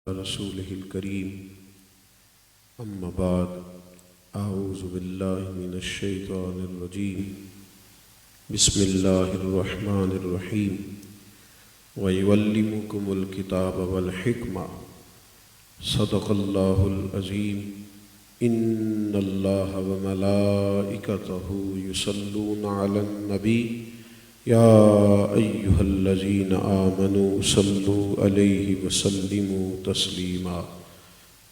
رسوله الكريم أما بعد أعوذ بالله من الشيطان الرجيم بسم الله الرحمن الرحيم ويعلمكم الكتاب والحكمة صدق الله العظيم إن الله وملائكته يصلون على النبي يا أيها الذين آمنوا صلوا عليه وسلموا تسليما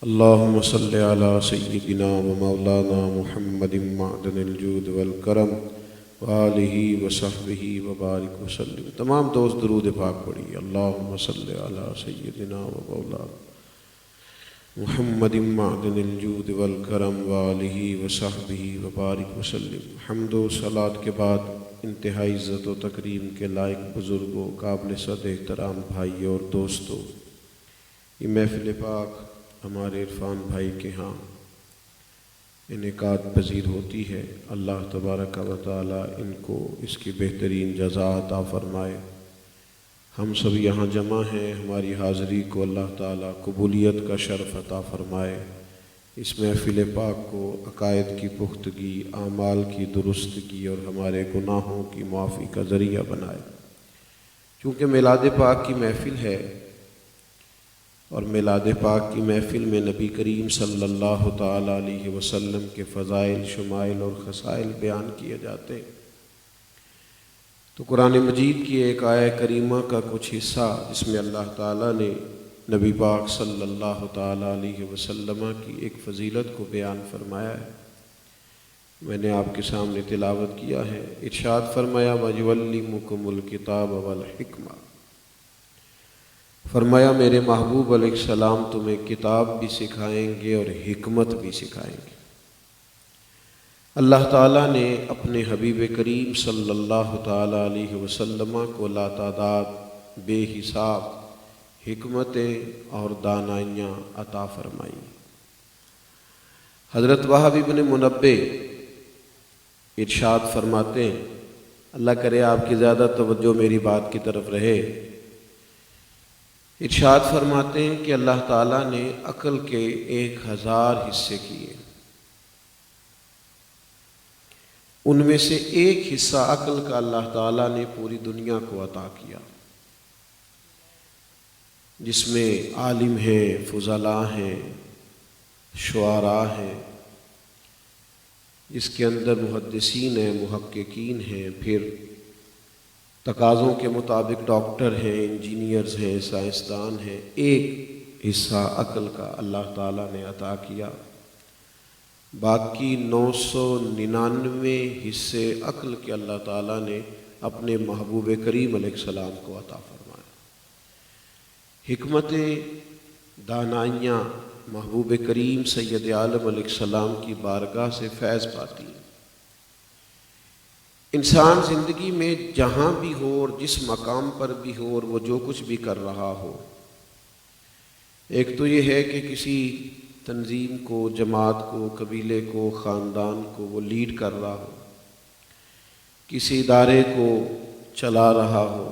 اللهم صل على سيدنا ومولانا محمد معدن الجود والكرم وآلہ وصحبہ وبارک وسلم۔ تمام دوست درود پاک پڑھیے۔ اللہم صل علی سیدنا ومولانا محمد معدن الجود والکرم وآلہ وصحبہ وبارک وسلم۔ حمد و صلاۃ کے بعد انتہائی عزت و تکریم کے لائق بزرگوں، قابل صد احترام بھائی اور دوستوں، یہ محفل پاک ہمارے عرفان بھائی کے ہاں انعقاد پذیر ہوتی ہے۔ اللہ تبارک و تعالی ان کو اس کی بہترین جزا عطا فرمائے۔ ہم سب یہاں جمع ہیں، ہماری حاضری کو اللہ تعالی قبولیت کا شرف عطا فرمائے۔ اس محفل پاک کو عقائد کی پختگی، اعمال کی درستگی اور ہمارے گناہوں کی معافی کا ذریعہ بنائے۔ چونکہ میلاد پاک کی محفل ہے اور میلاد پاک کی محفل میں نبی کریم صلی اللہ تعالی علیہ وسلم کے فضائل، شمائل اور خصائل بیان کیے جاتے ہیں، تو قرآن مجید کی ایک آیہ کریمہ کا کچھ حصہ جس میں اللہ تعالیٰ نے نبی پاک صلی اللہ تعالیٰ علیہ وسلم کی ایک فضیلت کو بیان فرمایا ہے، میں نے آپ کے سامنے تلاوت کیا ہے۔ ارشاد فرمایا وَيُعَلِّمُكُمُ الْكِتَابَ وَالْحِكْمَةَ، فرمایا میرے محبوب علیہ السلام تمہیں کتاب بھی سکھائیں گے اور حکمت بھی سکھائیں گے۔ اللہ تعالیٰ نے اپنے حبیب کریم صلی اللہ تعالیٰ علیہ وسلم کو لاتعداد بے حساب حکمتیں اور دانائیاں عطا فرمائی۔ حضرت وہب بن منبہ ارشاد فرماتے ہیں، اللہ کرے آپ کی زیادہ توجہ میری بات کی طرف رہے، ارشاد فرماتے ہیں کہ اللہ تعالیٰ نے عقل کے 1000 حصے کیے، ان میں سے ایک حصہ عقل کا اللہ تعالیٰ نے پوری دنیا کو عطا کیا، جس میں عالم ہیں، فضلاء ہیں، شعراء ہیں، جس کے اندر محدثین ہیں، محققین ہیں، پھر تقاضوں کے مطابق ڈاکٹر ہیں، انجینئرز ہیں، سائنسدان ہیں۔ ایک حصہ عقل کا اللہ تعالیٰ نے عطا کیا، باقی 999 حصے عقل کے اللہ تعالیٰ نے اپنے محبوب کریم علیہ السلام کو عطا فرمایا۔ حکمتیں، دانائیاں محبوب کریم سید عالم علیہ السلام کی بارگاہ سے فیض پاتی ہیں۔ انسان زندگی میں جہاں بھی ہو اور جس مقام پر بھی ہو اور وہ جو کچھ بھی کر رہا ہو، ایک تو یہ ہے کہ کسی تنظیم کو، جماعت کو، قبیلے کو، خاندان کو وہ لیڈ کر رہا ہو، کسی ادارے کو چلا رہا ہو،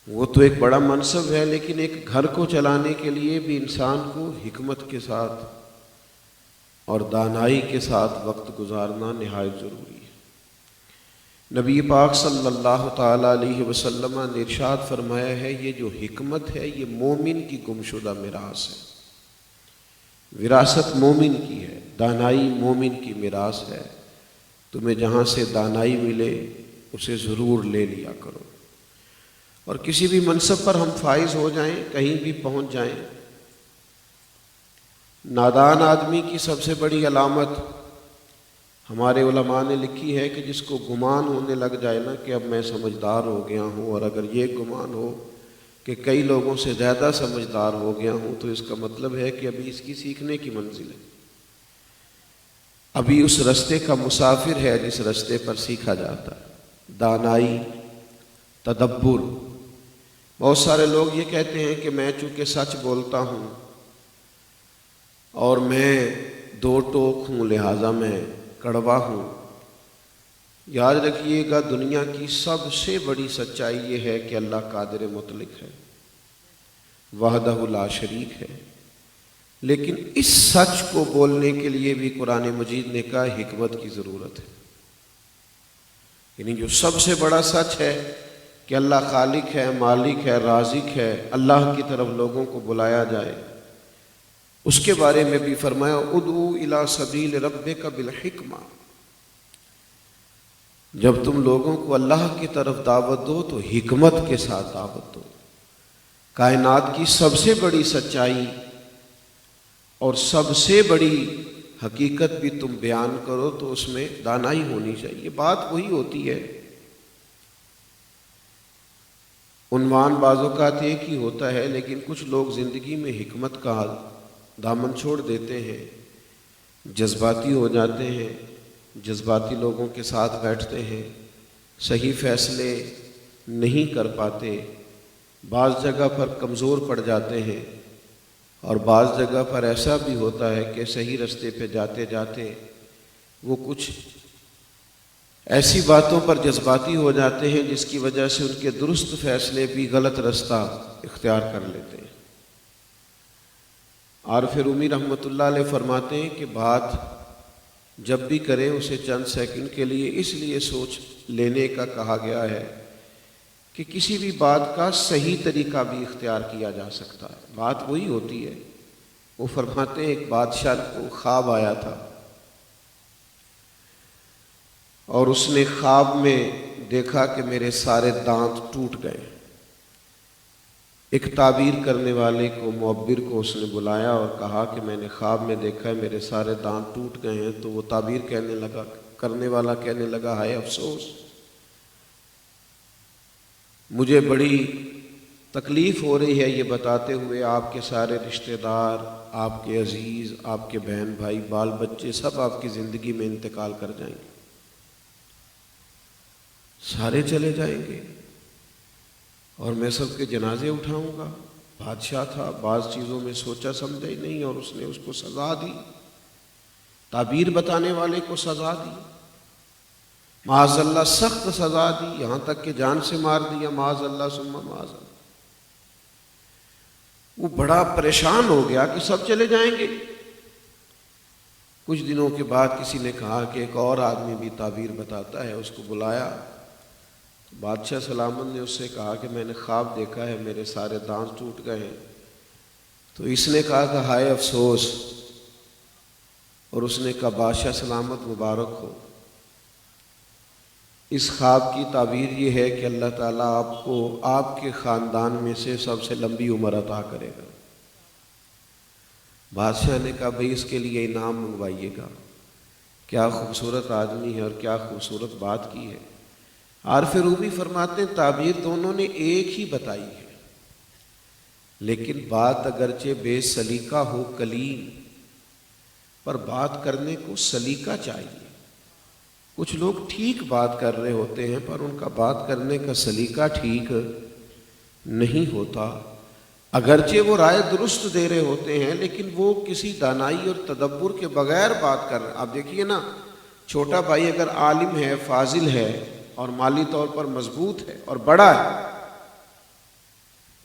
وہ تو ایک بڑا منصب ہے، لیکن ایک گھر کو چلانے کے لیے بھی انسان کو حکمت کے ساتھ اور دانائی کے ساتھ وقت گزارنا نہایت ضروری ہے۔ نبی پاک صلی اللہ تعالیٰ علیہ وسلم نے ارشاد فرمایا ہے، یہ جو حکمت ہے یہ مومن کی گمشدہ میراث ہے، وراثت مومن کی ہے، دانائی مومن کی میراث ہے۔ تمہیں جہاں سے دانائی ملے اسے ضرور لے لیا کرو، اور کسی بھی منصب پر ہم فائز ہو جائیں، کہیں بھی پہنچ جائیں، نادان آدمی کی سب سے بڑی علامت ہمارے علماء نے لکھی ہے کہ جس کو گمان ہونے لگ جائے نا کہ اب میں سمجھدار ہو گیا ہوں، اور اگر یہ گمان ہو کہ کئی لوگوں سے زیادہ سمجھدار ہو گیا ہوں، تو اس کا مطلب ہے کہ ابھی اس کی سیکھنے کی منزل ہے، ابھی اس رستے کا مسافر ہے جس رستے پر سیکھا جاتا ہے۔ دانائی، تدبر۔ بہت سارے لوگ یہ کہتے ہیں کہ میں چونکہ سچ بولتا ہوں اور میں دو ٹوک ہوں لہٰذا میں کڑوا ہوں۔ یاد رکھیے گا، دنیا کی سب سے بڑی سچائی یہ ہے کہ اللہ قادر مطلق ہے، وحدہ لا شریک ہے، لیکن اس سچ کو بولنے کے لیے بھی قرآن مجید نے کہا حکمت کی ضرورت ہے۔ یعنی جو سب سے بڑا سچ ہے کہ اللہ خالق ہے، مالک ہے، رازق ہے، اللہ کی طرف لوگوں کو بلایا جائے، اس کے بارے میں بھی فرمایا ادعو الی سبیل ربک بالحکمہ۔ جب تم لوگوں کو اللہ کی طرف دعوت دو تو حکمت کے ساتھ دعوت دو۔ کائنات کی سب سے بڑی سچائی اور سب سے بڑی حقیقت بھی تم بیان کرو تو اس میں دانائی ہونی چاہیے۔ بات وہی ہوتی ہے، عنوان بعض اوقات ایک ہی ہوتا ہے، لیکن کچھ لوگ زندگی میں حکمت کا دامن چھوڑ دیتے ہیں، جذباتی ہو جاتے ہیں، جذباتی لوگوں کے ساتھ بیٹھتے ہیں، صحیح فیصلے نہیں کر پاتے، بعض جگہ پر کمزور پڑ جاتے ہیں، اور بعض جگہ پر ایسا بھی ہوتا ہے کہ صحیح رستے پہ جاتے جاتے وہ کچھ ایسی باتوں پر جذباتی ہو جاتے ہیں جس کی وجہ سے ان کے درست فیصلے بھی غلط رستہ اختیار کر لیتے ہیں۔ عارف رومی رحمۃ اللہ علیہ فرماتے ہیں کہ بات جب بھی کریں اسے چند سیکنڈ کے لیے اس لیے سوچ لینے کا کہا گیا ہے کہ کسی بھی بات کا صحیح طریقہ بھی اختیار کیا جا سکتا ہے۔ بات وہی ہوتی ہے، وہ فرماتے ہیں ایک بادشاہ کو خواب آیا تھا اور اس نے خواب میں دیکھا کہ میرے سارے دانت ٹوٹ گئے۔ ایک تعبیر کرنے والے کو، معبر کو اس نے بلایا اور کہا کہ میں نے خواب میں دیکھا ہے میرے سارے دانت ٹوٹ گئے ہیں۔ تو وہ تعبیر کرنے والا کہنے لگا ہائے افسوس، مجھے بڑی تکلیف ہو رہی ہے یہ بتاتے ہوئے، آپ کے سارے رشتہ دار، آپ کے عزیز، آپ کے بہن بھائی، بال بچے سب آپ کی زندگی میں انتقال کر جائیں گے، سارے چلے جائیں گے اور میں سب کے جنازے اٹھاؤں گا۔ بادشاہ تھا، بعض چیزوں میں سوچا سمجھا ہی نہیں اور اس نے اس کو سزا دی، تعبیر بتانے والے کو سزا دی، معاذ اللہ سخت سزا دی، یہاں تک کہ جان سے مار دیا، معاذ اللہ ثم معاذ اللہ۔ وہ بڑا پریشان ہو گیا کہ سب چلے جائیں گے۔ کچھ دنوں کے بعد کسی نے کہا کہ ایک اور آدمی بھی تعبیر بتاتا ہے، اس کو بلایا۔ بادشاہ سلامت نے اس سے کہا کہ میں نے خواب دیکھا ہے میرے سارے دانت ٹوٹ گئے ہیں۔ تو اس نے کہا کہ ہائے افسوس، اور اس نے کہا بادشاہ سلامت مبارک ہو، اس خواب کی تعبیر یہ ہے کہ اللہ تعالیٰ آپ کو آپ کے خاندان میں سے سب سے لمبی عمر عطا کرے گا۔ بادشاہ نے کہا بھئی اس کے لیے انعام منگوائیے گا۔ کیا خوبصورت آدمی ہے اور کیا خوبصورت بات کی ہے۔ عارف رومی فرماتے ہیں تعبیر دونوں نے ایک ہی بتائی ہے، لیکن بات اگرچہ بے سلیقہ ہو کلیم، پر بات کرنے کو سلیقہ چاہیے۔ کچھ لوگ ٹھیک بات کر رہے ہوتے ہیں پر ان کا بات کرنے کا سلیقہ ٹھیک نہیں ہوتا، اگرچہ وہ رائے درست دے رہے ہوتے ہیں لیکن وہ کسی دانائی اور تدبر کے بغیر بات کر رہے ہیں۔ آپ دیکھیے نا، چھوٹا بھائی اگر عالم ہے، فاضل ہے اور مالی طور پر مضبوط ہے اور بڑا ہے،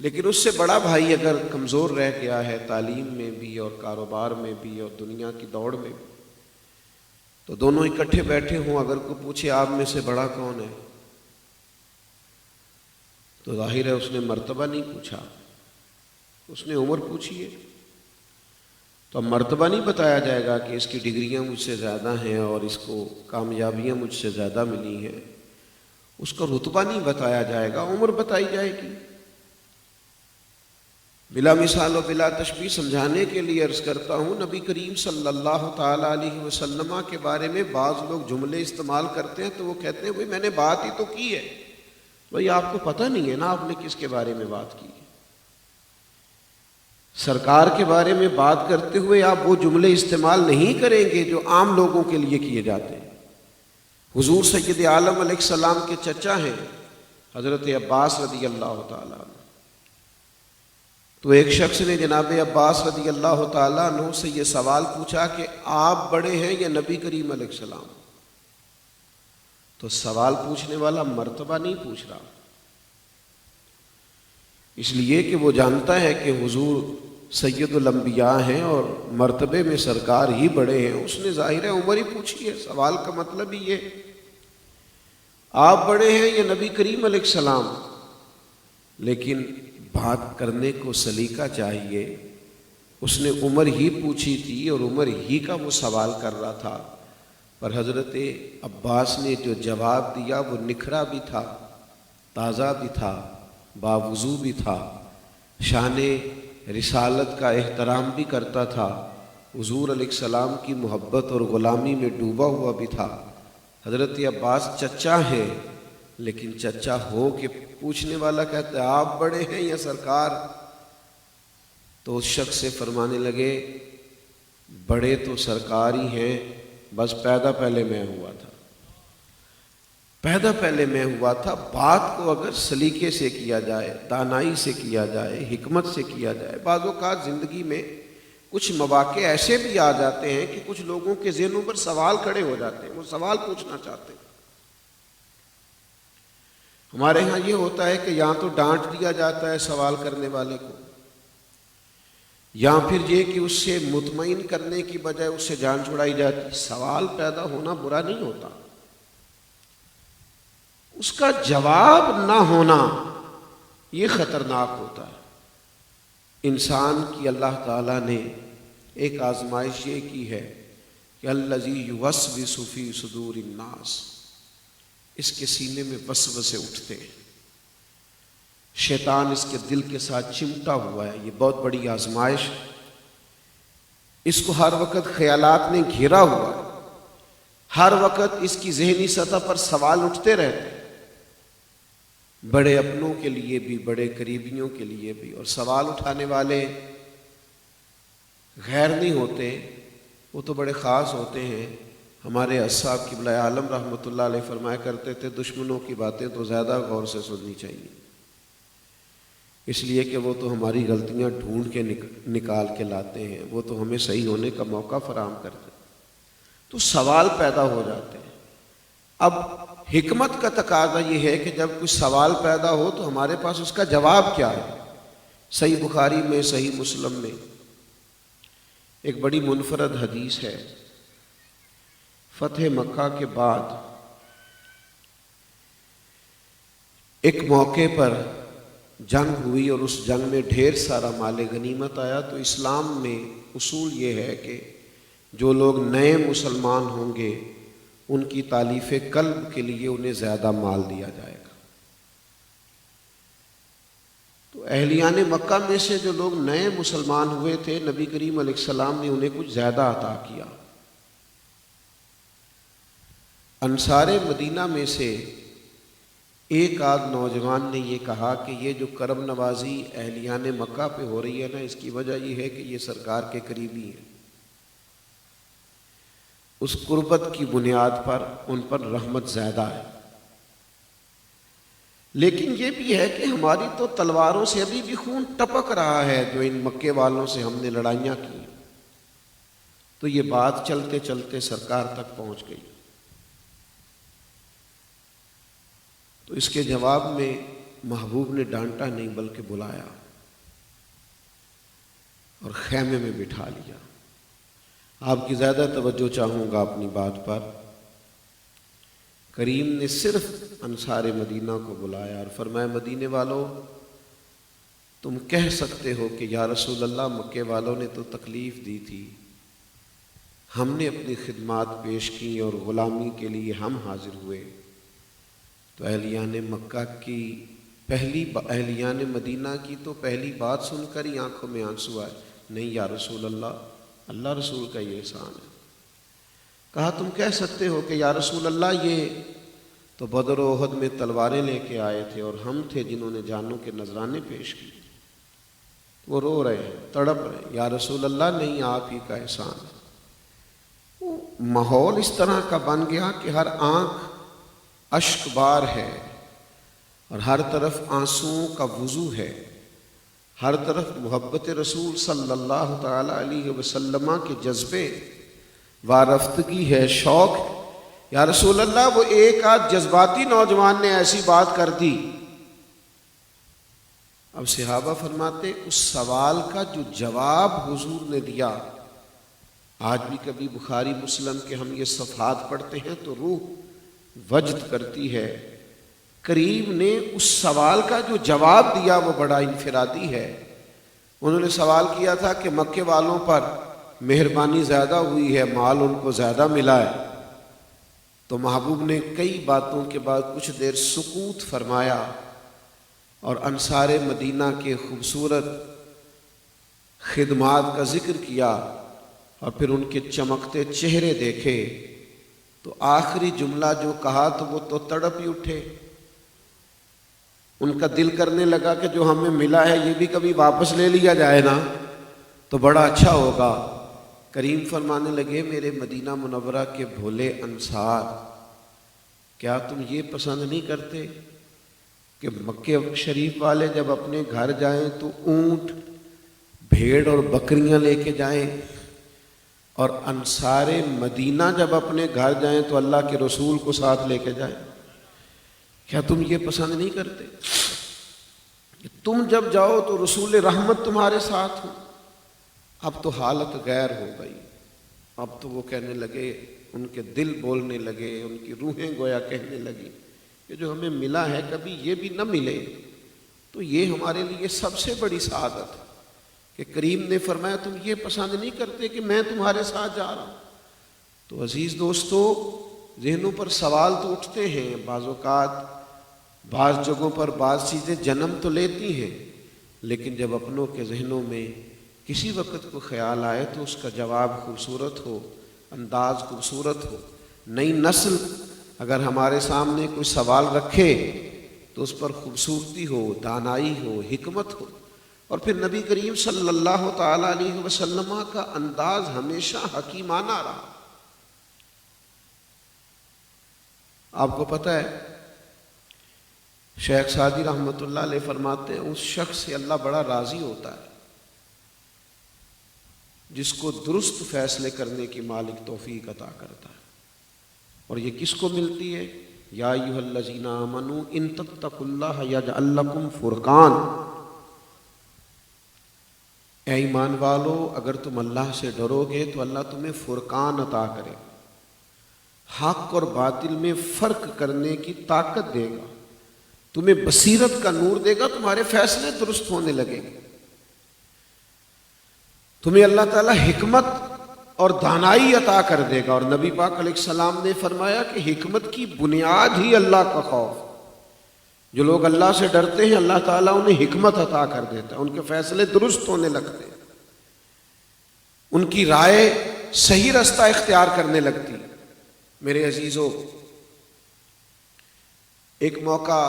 لیکن اس سے بڑا بھائی اگر کمزور رہ گیا ہے تعلیم میں بھی اور کاروبار میں بھی اور دنیا کی دوڑ میں بھی، تو دونوں اکٹھے بیٹھے ہوں، اگر کوئی پوچھے آپ میں سے بڑا کون ہے تو ظاہر ہے اس نے مرتبہ نہیں پوچھا، اس نے عمر پوچھی ہے۔ تو اب مرتبہ نہیں بتایا جائے گا کہ اس کی ڈگریاں مجھ سے زیادہ ہیں اور اس کو کامیابیاں مجھ سے زیادہ ملی ہیں، اس کا رتبہ نہیں بتایا جائے گا، عمر بتائی جائے گی۔ بلا مثال و بلا تشبیہ سمجھانے کے لیے عرض کرتا ہوں، نبی کریم صلی اللہ تعالیٰ علیہ وسلم کے بارے میں بعض لوگ جملے استعمال کرتے ہیں تو وہ کہتے ہیں بھئی میں نے بات ہی تو کی ہے۔ بھئی آپ کو پتہ نہیں ہے نا آپ نے کس کے بارے میں بات کی ہے۔ سرکار کے بارے میں بات کرتے ہوئے آپ وہ جملے استعمال نہیں کریں گے جو عام لوگوں کے لیے کیے جاتے ہیں۔ حضور سید عالم علیہ السلام کے چچا ہیں حضرت عباس رضی اللہ تعالیٰ عنہ، تو ایک شخص نے جناب عباس رضی اللہ تعالیٰ عنہ سے یہ سوال پوچھا کہ آپ بڑے ہیں یا نبی کریم علیہ السلام؟ تو سوال پوچھنے والا مرتبہ نہیں پوچھ رہا، اس لیے کہ وہ جانتا ہے کہ حضور سید الانبیاء ہیں اور مرتبے میں سرکار ہی بڑے ہیں۔ اس نے ظاہر عمر ہی پوچھی ہے، سوال کا مطلب ہی یہ، آپ بڑے ہیں یا نبی کریم علیہ السلام؟ لیکن بات کرنے کو سلیقہ چاہیے۔ اس نے عمر ہی پوچھی تھی اور عمر ہی کا وہ سوال کر رہا تھا، پر حضرت عباس نے جو جواب دیا وہ نکھرا بھی تھا، تازہ بھی تھا، باوضو بھی تھا، شان رسالت کا احترام بھی کرتا تھا، حضور علیہ السلام کی محبت اور غلامی میں ڈوبا ہوا بھی تھا۔ حضرت عباس چچا ہے، لیکن چچا ہو کہ پوچھنے والا کہتا ہے آپ بڑے ہیں یا سرکار؟ تو اس شخص سے فرمانے لگے بڑے تو سرکار ہی ہیں، بس پیدا پہلے میں ہوا تھا، پیدا پہلے میں ہوا تھا۔ بات کو اگر سلیقے سے کیا جائے، دانائی سے کیا جائے، حکمت سے کیا جائے، بعض اوقات زندگی میں کچھ مواقع ایسے بھی آ جاتے ہیں کہ کچھ لوگوں کے ذہنوں پر سوال کھڑے ہو جاتے ہیں، وہ سوال پوچھنا چاہتے ہیں۔ ہمارے ہاں یہ ہوتا ہے کہ یہاں تو ڈانٹ دیا جاتا ہے سوال کرنے والے کو، یا پھر یہ کہ اس سے مطمئن کرنے کی بجائے اس سے جان چھڑائی جاتی۔ سوال پیدا ہونا برا نہیں ہوتا، اس کا جواب نہ ہونا یہ خطرناک ہوتا ہے۔ انسان کی اللہ تعالیٰ نے ایک آزمائش یہ کی ہے کہ الذی یوسوس فی صدور الناس، اس کے سینے میں وسوسے اٹھتے ہیں، شیطان اس کے دل کے ساتھ چمٹا ہوا ہے۔ یہ بہت بڑی آزمائش، اس کو ہر وقت خیالات نے گھیرا ہوا ہے، ہر وقت اس کی ذہنی سطح پر سوال اٹھتے رہتے ہیں، بڑے اپنوں کے لیے بھی، بڑے قریبیوں کے لیے بھی۔ اور سوال اٹھانے والے غیر نہیں ہوتے، وہ تو بڑے خاص ہوتے ہیں۔ ہمارے اصحاب قبلہ عالم رحمۃ اللہ علیہ فرمایا کرتے تھے دشمنوں کی باتیں تو زیادہ غور سے سننی چاہیے، اس لیے کہ وہ تو ہماری غلطیاں ڈھونڈ کے نکال کے لاتے ہیں، وہ تو ہمیں صحیح ہونے کا موقع فراہم کرتے ہیں۔ تو سوال پیدا ہو جاتے ہیں۔ اب حکمت کا تقاضا یہ ہے کہ جب کچھ سوال پیدا ہو تو ہمارے پاس اس کا جواب کیا ہے۔ صحیح بخاری میں، صحیح مسلم میں ایک بڑی منفرد حدیث ہے۔ فتح مکہ کے بعد ایک موقع پر جنگ ہوئی اور اس جنگ میں ڈھیر سارا مال غنیمت آیا، تو اسلام میں اصول یہ ہے کہ جو لوگ نئے مسلمان ہوں گے ان کی تالیف قلب کے لیے انہیں زیادہ مال دیا جائے گا۔ تو اہلیان مکہ میں سے جو لوگ نئے مسلمان ہوئے تھے، نبی کریم علیہ السلام نے انہیں کچھ زیادہ عطا کیا۔ انصار مدینہ میں سے ایک آدھ نوجوان نے یہ کہا کہ یہ جو کرم نوازی اہلیان مکہ پہ ہو رہی ہے نا، اس کی وجہ یہ ہے کہ یہ سرکار کے قریبی ہیں، اس قربت کی بنیاد پر ان پر رحمت زیادہ ہے۔ لیکن یہ بھی ہے کہ ہماری تو تلواروں سے ابھی بھی خون ٹپک رہا ہے جو ان مکے والوں سے ہم نے لڑائیاں کی۔ تو یہ بات چلتے چلتے سرکار تک پہنچ گئی۔ تو اس کے جواب میں محبوب نے ڈانٹا نہیں بلکہ بلایا اور خیمے میں بٹھا لیا۔ آپ کی زیادہ توجہ چاہوں گا اپنی بات پر۔ کریم نے صرف انصار مدینہ کو بلایا اور فرمایا مدینے والوں، تم کہہ سکتے ہو کہ یا رسول اللہ مکے والوں نے تو تکلیف دی تھی، ہم نے اپنی خدمات پیش کی اور غلامی کے لیے ہم حاضر ہوئے۔ تو اہلیان مکہ کی اہلیان مدینہ کی تو پہلی بات سن کر ہی آنکھوں میں آنسو آئے۔ نہیں یا رسول اللہ، اللہ رسول کا یہ احسان ہے۔ کہا تم کہہ سکتے ہو کہ یا رسول اللہ یہ تو بدر و احد میں تلواریں لے کے آئے تھے اور ہم تھے جنہوں نے جانوں کے نذرانے پیش کیے۔ وہ رو رہے ہیں، تڑپ رہے ہیں، یا رسول اللہ نہیں آپ ہی کا احسان ہے۔ وہ ماحول اس طرح کا بن گیا کہ ہر آنکھ اشک بار ہے اور ہر طرف آنسوؤں کا وضو ہے، ہر طرف محبت رسول صلی اللہ تعالی علیہ وسلم کے جذبے وارفتگی ہے، شوق ہے۔ یا رسول اللہ وہ ایک آدھ جذباتی نوجوان نے ایسی بات کر دی اب صحابہ فرماتے اس سوال کا جو جواب حضور نے دیا، آج بھی کبھی بخاری مسلم کے ہم یہ صفحات پڑھتے ہیں تو روح وجد کرتی ہے۔ کریم نے اس سوال کا جو جواب دیا وہ بڑا انفرادی ہے۔ انہوں نے سوال کیا تھا کہ مکے والوں پر مہربانی زیادہ ہوئی ہے، مال ان کو زیادہ ملا ہے، تو محبوب نے کئی باتوں کے بعد کچھ دیر سکوت فرمایا اور انصار مدینہ کے خوبصورت خدمات کا ذکر کیا اور پھر ان کے چمکتے چہرے دیکھے، تو آخری جملہ جو کہا تو وہ تو تڑپ ہی اٹھے۔ ان کا دل کرنے لگا کہ جو ہمیں ملا ہے یہ بھی کبھی واپس لے لیا جائے نا تو بڑا اچھا ہوگا۔ کریم فرمانے لگے میرے مدینہ منورہ کے بھولے انصار، کیا تم یہ پسند نہیں کرتے کہ مکے شریف والے جب اپنے گھر جائیں تو اونٹ، بھیڑ اور بکریاں لے کے جائیں، اور انصار مدینہ جب اپنے گھر جائیں تو اللہ کے رسول کو ساتھ لے کے جائیں؟ کیا تم یہ پسند نہیں کرتے کہ تم جب جاؤ تو رسول رحمت تمہارے ساتھ ہو؟ اب تو حالت غیر ہو گئی۔ اب تو وہ کہنے لگے، ان کے دل بولنے لگے، ان کی روحیں گویا کہنے لگی کہ جو ہمیں ملا ہے کبھی یہ بھی نہ ملے تو یہ ہمارے لیے سب سے بڑی سعادت ہے کہ کریم نے فرمایا تم یہ پسند نہیں کرتے کہ میں تمہارے ساتھ جا رہا ہوں۔ تو عزیز دوستو، ذہنوں پر سوال تو اٹھتے ہیں، بعض اوقات بعض جگہوں پر بعض چیزیں جنم تو لیتی ہیں، لیکن جب اپنوں کے ذہنوں میں کسی وقت کو خیال آئے تو اس کا جواب خوبصورت ہو، انداز خوبصورت ہو۔ نئی نسل اگر ہمارے سامنے کوئی سوال رکھے تو اس پر خوبصورتی ہو، دانائی ہو، حکمت ہو، اور پھر نبی کریم صلی اللہ تعالیٰ علیہ وسلم کا انداز ہمیشہ حکیمانہ رہا۔ آپ کو پتہ ہے شیخ سعدی رحمۃ اللہ علیہ فرماتے ہیں اس شخص سے اللہ بڑا راضی ہوتا ہے جس کو درست فیصلے کرنے کی مالک توفیق عطا کرتا ہے۔ اور یہ کس کو ملتی ہے؟ یا ایھا الذین آمنوا ان تتقوا اللہ یجعل لکم فرقان، اے ایمان والو اگر تم اللہ سے ڈرو گے تو اللہ تمہیں فرقان عطا کرے، حق اور باطل میں فرق کرنے کی طاقت دے گا، تمہیں بصیرت کا نور دے گا، تمہارے فیصلے درست ہونے لگیں گے، تمہیں اللہ تعالیٰ حکمت اور دانائی عطا کر دے گا۔ اور نبی پاک علیہ السلام نے فرمایا کہ حکمت کی بنیاد ہی اللہ کا خوف۔ جو لوگ اللہ سے ڈرتے ہیں اللہ تعالیٰ انہیں حکمت عطا کر دیتا ہے، ان کے فیصلے درست ہونے لگتے ہیں، ان کی رائے صحیح رستہ اختیار کرنے لگتی۔ میرے عزیزو، ایک موقع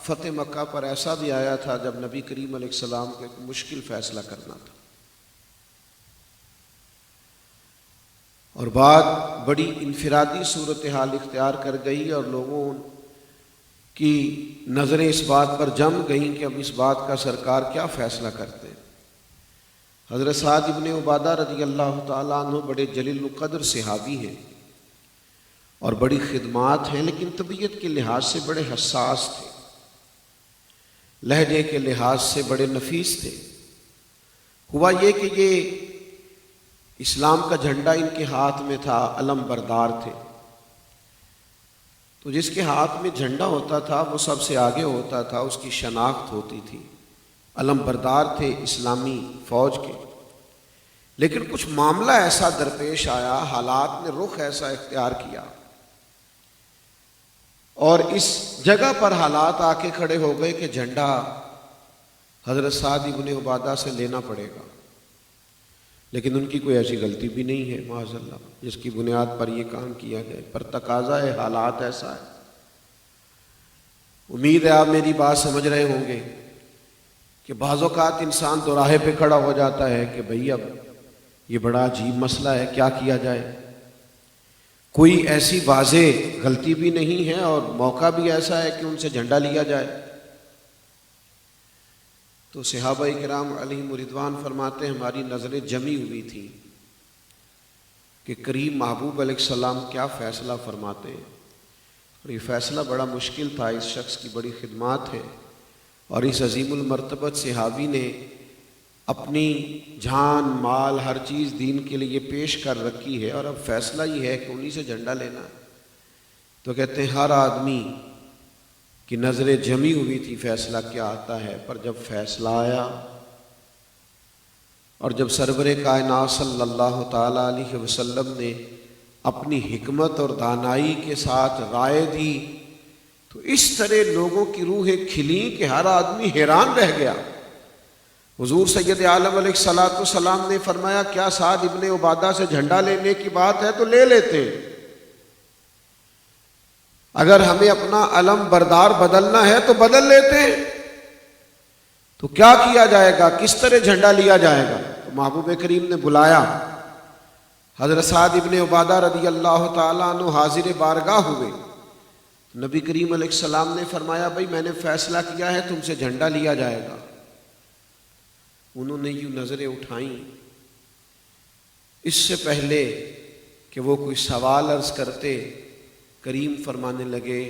فتح مکہ پر ایسا بھی آیا تھا جب نبی کریم علیہ السلام کو ایک مشکل فیصلہ کرنا تھا، اور بات بڑی انفرادی صورتحال اختیار کر گئی اور لوگوں کی نظریں اس بات پر جم گئیں کہ اب اس بات کا سرکار کیا فیصلہ کرتے ہیں۔ حضرت سعد ابن عبادہ رضی اللہ تعالیٰ عنہ بڑے جلیل القدر صحابی ہیں اور بڑی خدمات ہیں، لیکن طبیعت کے لحاظ سے بڑے حساس تھے، لہجے کے لحاظ سے بڑے نفیس تھے۔ ہوا یہ کہ یہ اسلام کا جھنڈا ان کے ہاتھ میں تھا، علم بردار تھے، تو جس کے ہاتھ میں جھنڈا ہوتا تھا وہ سب سے آگے ہوتا تھا، اس کی شناخت ہوتی تھی، علم بردار تھے اسلامی فوج کے۔ لیکن کچھ معاملہ ایسا درپیش آیا، حالات نے رخ ایسا اختیار کیا اور اس جگہ پر حالات آ کے کھڑے ہو گئے کہ جھنڈا حضرت سعد ابن عبادہ سے لینا پڑے گا، لیکن ان کی کوئی ایسی غلطی بھی نہیں ہے معاذ اللہ جس کی بنیاد پر یہ کام کیا جائے، پر تقاضا ہے، حالات ایسا ہے۔ امید ہے آپ میری بات سمجھ رہے ہوں گے کہ بعض اوقات انسان دوراہے پہ کھڑا ہو جاتا ہے کہ بھئی اب یہ بڑا عجیب مسئلہ ہے، کیا کیا جائے؟ کوئی ایسی واضح غلطی بھی نہیں ہے اور موقع بھی ایسا ہے کہ ان سے جھنڈا لیا جائے۔ تو صحابہ کرام علیہم رضوان فرماتے ہیں ہماری نظریں جمی ہوئی تھیں کہ کریم محبوب علیہ السلام کیا فیصلہ فرماتے ہیں، اور یہ فیصلہ بڑا مشکل تھا، اس شخص کی بڑی خدمات ہے اور اس عظیم المرتبت صحابی نے اپنی جان مال ہر چیز دین کے لیے پیش کر رکھی ہے، اور اب فیصلہ یہ ہے کہ انہی سے جھنڈا لینا ہے۔ تو کہتے ہیں ہر آدمی کی نظریں جمی ہوئی تھی فیصلہ کیا آتا ہے، پر جب فیصلہ آیا اور جب سرور کائنات صلی اللہ تعالیٰ علیہ وسلم نے اپنی حکمت اور دانائی کے ساتھ رائے دی، تو اس طرح لوگوں کی روحیں کھلیں کہ ہر آدمی حیران رہ گیا۔ حضور سید عالم علیہ الصلوۃ والسلام نے فرمایا کیا سعد ابن عبادہ سے جھنڈا لینے کی بات ہے تو لے لیتے، اگر ہمیں اپنا علم بردار بدلنا ہے تو بدل لیتے، تو کیا کیا جائے گا، کس طرح جھنڈا لیا جائے گا؟ تو محبوب کریم نے بلایا، حضرت سعد ابن عبادہ رضی اللہ تعالیٰ عنہ حاضر بارگاہ ہوئے۔ نبی کریم علیہ السلام نے فرمایا بھائی میں نے فیصلہ کیا ہے تم سے جھنڈا لیا جائے گا۔ انہوں نے یوں نظریں اٹھائیں، اس سے پہلے کہ وہ کوئی سوال عرض کرتے، کریم فرمانے لگے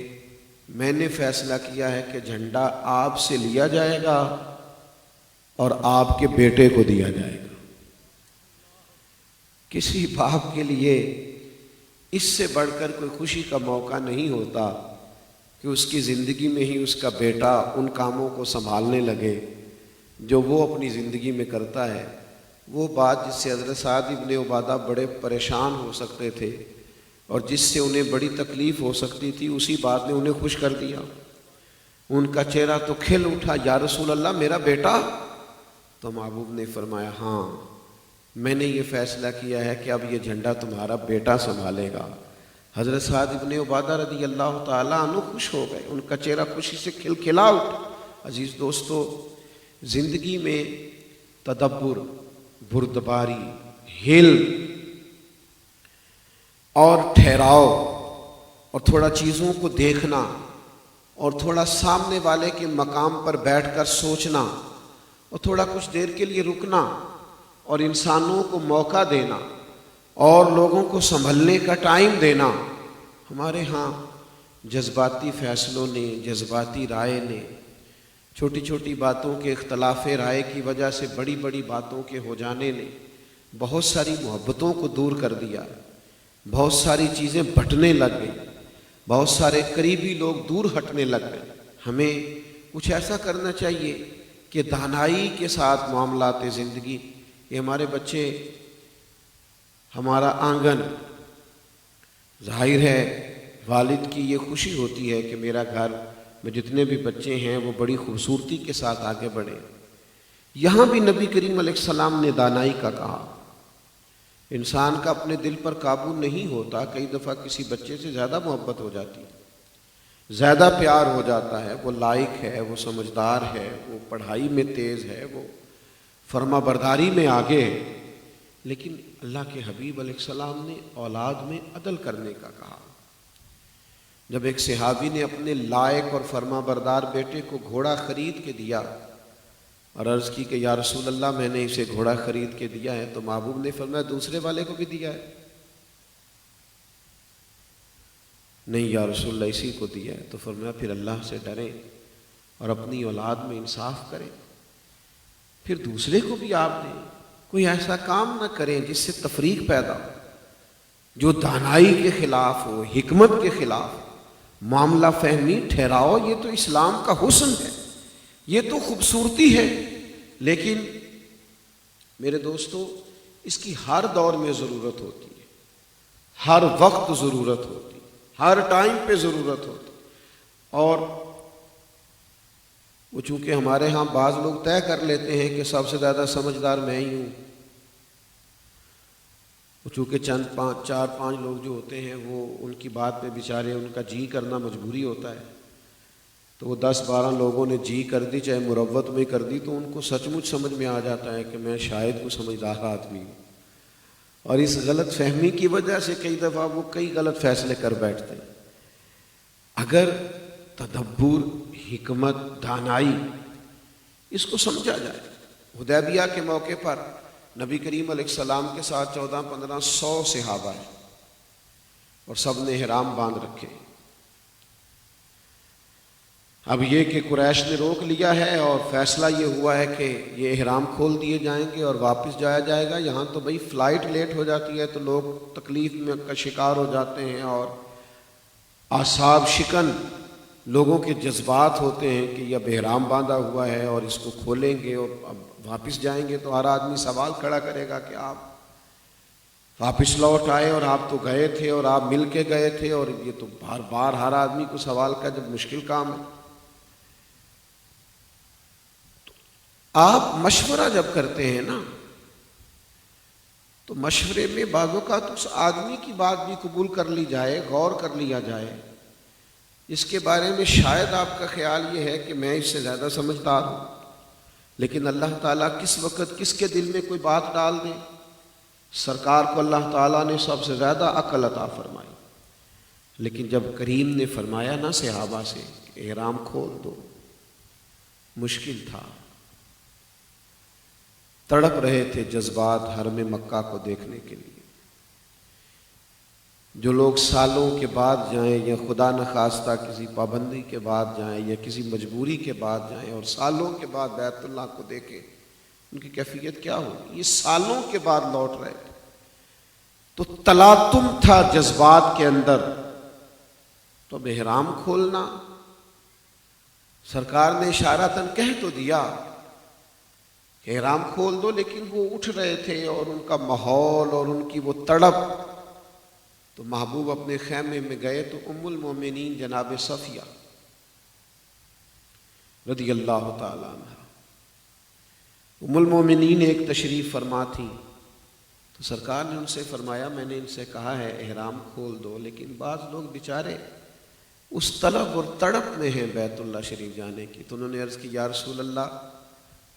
میں نے فیصلہ کیا ہے کہ جھنڈا آپ سے لیا جائے گا اور آپ کے بیٹے کو دیا جائے گا۔ کسی باپ کے لیے اس سے بڑھ کر کوئی خوشی کا موقع نہیں ہوتا کہ اس کی زندگی میں ہی اس کا بیٹا ان کاموں کو سنبھالنے لگے جو وہ اپنی زندگی میں کرتا ہے۔ وہ بات جس سے حضرت سعد ابن عبادہ بڑے پریشان ہو سکتے تھے اور جس سے انہیں بڑی تکلیف ہو سکتی تھی، اسی بات نے انہیں خوش کر دیا۔ ان کا چہرہ تو کھل اٹھا، یا رسول اللہ میرا بیٹا؟ تو محبوب نے فرمایا ہاں میں نے یہ فیصلہ کیا ہے کہ اب یہ جھنڈا تمہارا بیٹا سنبھالے گا۔ حضرت سعد ابن عبادہ رضی اللہ تعالیٰ عنہ خوش ہو گئے، ان کا چہرہ خوشی سے کھلا اٹھا۔ عزیز دوستو، زندگی میں تدبر، بردباری، حلم اور ٹھہراؤ اور تھوڑا چیزوں کو دیکھنا اور تھوڑا سامنے والے کے مقام پر بیٹھ کر سوچنا اور تھوڑا کچھ دیر کے لیے رکنا اور انسانوں کو موقع دینا اور لوگوں کو سنبھلنے کا ٹائم دینا، ہمارے ہاں جذباتی فیصلوں نے، جذباتی رائے نے، چھوٹی چھوٹی باتوں کے اختلاف رائے کی وجہ سے بڑی بڑی باتوں کے ہو جانے نے بہت ساری محبتوں کو دور کر دیا، بہت ساری چیزیں بٹنے لگ گئی، بہت سارے قریبی لوگ دور ہٹنے لگ گئے۔ ہمیں کچھ ایسا کرنا چاہیے کہ دانائی کے ساتھ معاملات زندگی، یہ ہمارے بچے، ہمارا آنگن، ظاہر ہے والد کی یہ خوشی ہوتی ہے کہ میرا گھر میں جتنے بھی بچے ہیں وہ بڑی خوبصورتی کے ساتھ آگے بڑھیں۔ یہاں بھی نبی کریم علیہ السلام نے دانائی کا کہا۔ انسان کا اپنے دل پر قابو نہیں ہوتا، کئی دفعہ کسی بچے سے زیادہ محبت ہو جاتی ہے، زیادہ پیار ہو جاتا ہے، وہ لائق ہے، وہ سمجھدار ہے، وہ پڑھائی میں تیز ہے، وہ فرما برداری میں آگے ہے، لیکن اللہ کے حبیب علیہ السلام نے اولاد میں عدل کرنے کا کہا۔ جب ایک صحابی نے اپنے لائق اور فرما بردار بیٹے کو گھوڑا خرید کے دیا اور عرض کی کہ یا رسول اللہ میں نے اسے گھوڑا خرید کے دیا ہے، تو محبوب نے فرمایا دوسرے والے کو بھی دیا ہے؟ نہیں یا رسول اللہ اسی کو دیا ہے۔ تو فرمایا پھر اللہ سے ڈریں اور اپنی اولاد میں انصاف کریں، پھر دوسرے کو بھی آپ دیں، کوئی ایسا کام نہ کریں جس سے تفریق پیدا ہو، جو دانائی کے خلاف ہو، حکمت کے خلاف ہو۔ معاملہ فہمی، ٹھہراؤ، یہ تو اسلام کا حسن ہے، یہ تو خوبصورتی ہے، لیکن میرے دوستو اس کی ہر دور میں ضرورت ہوتی ہے، ہر وقت ضرورت ہوتی ہے، ہر ٹائم پہ ضرورت ہوتی ہے۔ اور وہ چونکہ ہمارے ہاں بعض لوگ طے کر لیتے ہیں کہ سب سے زیادہ سمجھدار میں ہی ہوں، چونکہ چار پانچ لوگ جو ہوتے ہیں وہ ان کی بات پہ بیچارے ان کا جی کرنا مجبوری ہوتا ہے، تو وہ 10-12 لوگوں نے جی کر دی، چاہے مروت میں کر دی، تو ان کو سچ مچ سمجھ میں آ جاتا ہے کہ میں شاید کوئی سمجھدار آدمی ہوں، اور اس غلط فہمی کی وجہ سے کئی دفعہ وہ کئی غلط فیصلے کر بیٹھتے ہیں۔ اگر تدبر، حکمت، دانائی اس کو سمجھا جائے، حدیبیہ کے موقع پر نبی کریم علیہ السلام کے ساتھ 1400-1500 صحابہ ہیں اور سب نے احرام باندھ رکھے۔ اب یہ کہ قریش نے روک لیا ہے اور فیصلہ یہ ہوا ہے کہ یہ احرام کھول دیے جائیں گے اور واپس جایا جائے گا. یہاں تو بھئی فلائٹ لیٹ ہو جاتی ہے تو لوگ تکلیف میں کا شکار ہو جاتے ہیں اور اعصاب شکن لوگوں کے جذبات ہوتے ہیں کہ یہ اب احرام باندھا ہوا ہے اور اس کو کھولیں گے اور اب واپس جائیں گے تو ہر آدمی سوال کھڑا کرے گا کہ آپ واپس لوٹ آئے اور آپ تو گئے تھے اور آپ مل کے گئے تھے. اور یہ تو بار بار ہر آدمی کو سوال کا جب مشکل کام ہے. آپ مشورہ جب کرتے ہیں نا تو مشورے میں بعض اوقات اس آدمی کی بات بھی قبول کر لی جائے، غور کر لیا جائے، اس کے بارے میں شاید آپ کا خیال یہ ہے کہ میں اس سے زیادہ سمجھدار ہوں، لیکن اللہ تعالیٰ کس وقت کس کے دل میں کوئی بات ڈال دے. سرکار کو اللہ تعالیٰ نے سب سے زیادہ عقل عطا فرمائی، لیکن جب کریم نے فرمایا نا صحابہ سے کہ احرام کھول دو، مشکل تھا، تڑپ رہے تھے جذبات حرم مکہ کو دیکھنے کے لیے. جو لوگ سالوں کے بعد جائیں یا خدا نخواستہ کسی پابندی کے بعد جائیں یا کسی مجبوری کے بعد جائیں اور سالوں کے بعد بیت اللہ کو دیکھیں، ان کی کیفیت کیا ہوگی؟ یہ سالوں کے بعد لوٹ رہے تھے تو تلاطم تھا جذبات کے اندر. تو اب احرام کھولنا سرکار نے اشارتاً کہہ تو دیا کہ احرام کھول دو، لیکن وہ اٹھ رہے تھے اور ان کا ماحول اور ان کی وہ تڑپ. تو محبوب اپنے خیمے میں گئے تو ام المومنین جناب صفیہ رضی اللہ تعالی عنہ، ام المومنین ایک تشریف فرما تھی. تو سرکار نے ان سے فرمایا میں نے ان سے کہا ہے احرام کھول دو، لیکن بعض لوگ بیچارے اس طلب اور تڑپ میں ہیں بیت اللہ شریف جانے کی. تو انہوں نے عرض کی یا رسول اللہ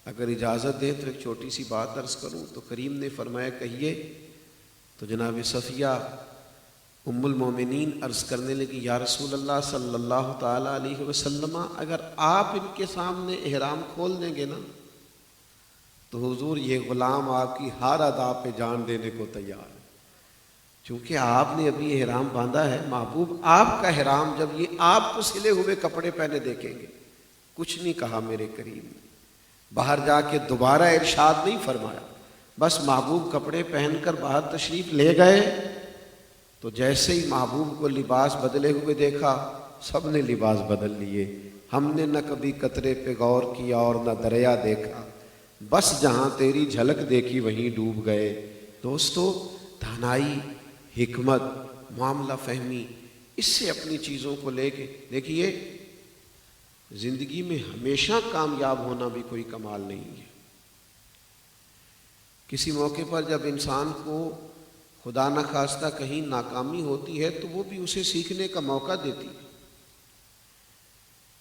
اگر اجازت دیں تو ایک چھوٹی سی بات عرض کروں. تو کریم نے فرمایا کہیے. تو جناب صفیہ ام المومنین عرض کرنے لگی یا رسول اللہ صلی اللہ تعالی علیہ وسلم اگر آپ ان کے سامنے احرام کھول دیں گے نا تو حضور یہ غلام آپ کی ہر ادا پہ جان دینے کو تیار ہے. چونکہ آپ نے ابھی احرام باندھا ہے، محبوب آپ کا احرام جب یہ آپ کو سلے ہوئے کپڑے پہنے دیکھیں گے. کچھ نہیں کہا میرے کریم نے، باہر جا کے دوبارہ ارشاد نہیں فرمایا، بس محبوب کپڑے پہن کر باہر تشریف لے گئے. تو جیسے ہی محبوب کو لباس بدلے ہوئے دیکھا سب نے لباس بدل لیے. ہم نے نہ کبھی قطرے پہ غور کیا اور نہ دریا دیکھا، بس جہاں تیری جھلک دیکھی وہیں ڈوب گئے. دوستو دانائی، حکمت، معاملہ فہمی، اس سے اپنی چیزوں کو لے کے دیکھیے. زندگی میں ہمیشہ کامیاب ہونا بھی کوئی کمال نہیں ہے. کسی موقع پر جب انسان کو خدا نخواستہ کہیں ناکامی ہوتی ہے تو وہ بھی اسے سیکھنے کا موقع دیتی ہے.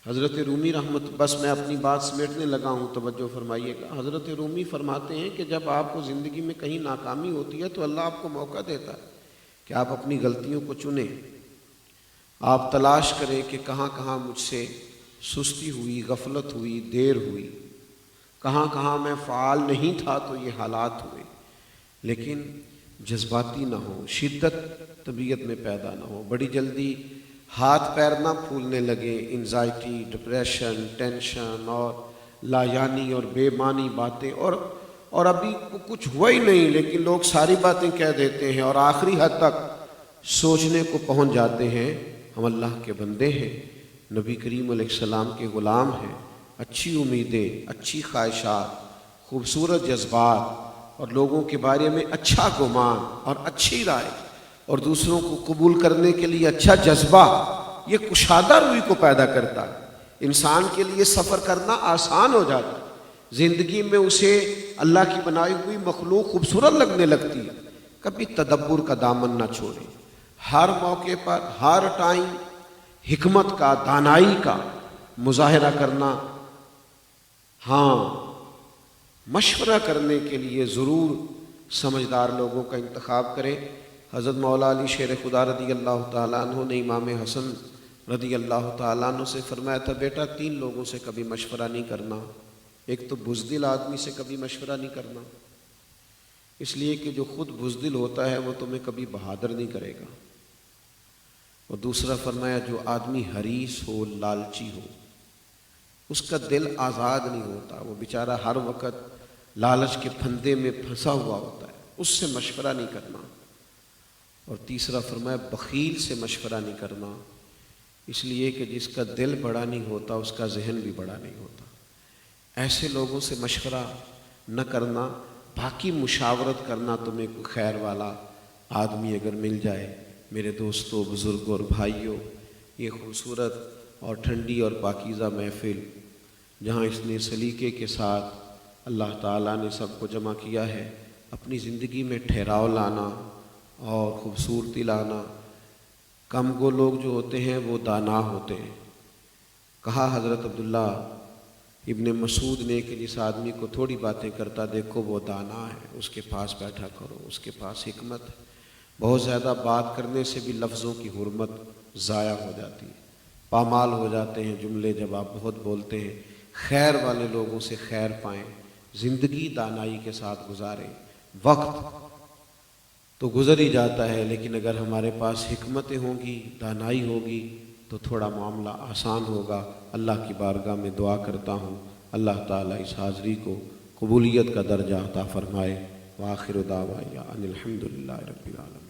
حضرت رومی رحمت، بس میں اپنی بات سمیٹنے لگا ہوں، توجہ فرمائیے گا. حضرت رومی فرماتے ہیں کہ جب آپ کو زندگی میں کہیں ناکامی ہوتی ہے تو اللہ آپ کو موقع دیتا ہے کہ آپ اپنی غلطیوں کو چنیں. آپ تلاش کریں کہ کہاں کہاں مجھ سے سستی ہوئی، غفلت ہوئی، دیر ہوئی، کہاں کہاں میں فعال نہیں تھا تو یہ حالات ہوئے. لیکن جذباتی نہ ہو، شدت طبیعت میں پیدا نہ ہو، بڑی جلدی ہاتھ پیر نہ پھولنے لگے. انزائٹی، ڈپریشن، ٹینشن اور لایانی اور بے معنی باتیں، اور ابھی کچھ ہوا ہی نہیں لیکن لوگ ساری باتیں کہہ دیتے ہیں اور آخری حد تک سوچنے کو پہنچ جاتے ہیں ہم اللہ کے بندے ہیں، نبی کریم علیہ السلام کے غلام ہیں. اچھی امیدیں، اچھی خواہشات، خوبصورت جذبات اور لوگوں کے بارے میں اچھا گمان اور اچھی رائے اور دوسروں کو قبول کرنے کے لیے اچھا جذبہ، یہ کشادہ روی کو پیدا کرتا ہے. انسان کے لیے سفر کرنا آسان ہو جاتا ہے. زندگی میں اسے اللہ کی بنائی ہوئی مخلوق خوبصورت لگنے لگتی ہے. کبھی تدبر کا دامن نہ چھوڑے. ہر موقع پر، ہر ٹائم حکمت کا، دانائی کا مظاہرہ کرنا. ہاں، مشورہ کرنے کے لیے ضرور سمجھدار لوگوں کا انتخاب کریں. حضرت مولا علی شیر خدا رضی اللہ تعالیٰ عنہ نے امام حسن رضی اللہ تعالیٰ عنہ سے فرمایا تھا بیٹا 3 لوگوں سے کبھی مشورہ نہیں کرنا. ایک تو بزدل آدمی سے کبھی مشورہ نہیں کرنا، اس لیے کہ جو خود بزدل ہوتا ہے وہ تمہیں کبھی بہادر نہیں کرے گا. اور دوسرا فرمایا جو آدمی حریص ہو، لالچی ہو، اس کا دل آزاد نہیں ہوتا، وہ بیچارہ ہر وقت لالچ کے پھندے میں پھنسا ہوا ہوتا ہے، اس سے مشورہ نہیں کرنا۔ اور تیسرا فرمایا بخیل سے مشورہ نہیں کرنا، اس لیے کہ جس کا دل بڑا نہیں ہوتا اس کا ذہن بھی بڑا نہیں ہوتا۔ ایسے لوگوں سے مشورہ نہ کرنا۔ باقی مشاورت کرنا، تمہیں کوئی خیر والا آدمی اگر مل جائے، میرے دوستوں، بزرگوں اور بھائیوں، یہ خوبصورت اور ٹھنڈی اور پاکیزہ محفل جہاں اس نے سلیقے کے ساتھ اللہ تعالیٰ نے سب کو جمع کیا ہے، اپنی زندگی میں ٹھہراؤ لانا اور خوبصورتی لانا۔ کم گو لوگ جو ہوتے ہیں وہ دانا ہوتے ہیں۔ کہا حضرت عبداللہ ابن مسعود نے کہ جس آدمی کو تھوڑی باتیں کرتا دیکھو وہ دانا ہے، اس کے پاس بیٹھا کرو، اس کے پاس حکمت ہے۔ بہت زیادہ بات کرنے سے بھی لفظوں کی حرمت ضائع ہو جاتی ہے، پامال ہو جاتے ہیں جملے جب آپ بہت بولتے ہیں۔ خیر والے لوگوں سے خیر پائیں، زندگی دانائی کے ساتھ گزاریں۔ وقت تو گزر ہی جاتا ہے، لیکن اگر ہمارے پاس حکمتیں ہوں گی، دانائی ہوگی تو تھوڑا معاملہ آسان ہوگا۔ اللہ کی بارگاہ میں دعا کرتا ہوں اللہ تعالیٰ اس حاضری کو قبولیت کا درجہ عطا فرمائے۔ وآخر دعوانا ان الحمد للہ رب العالمین۔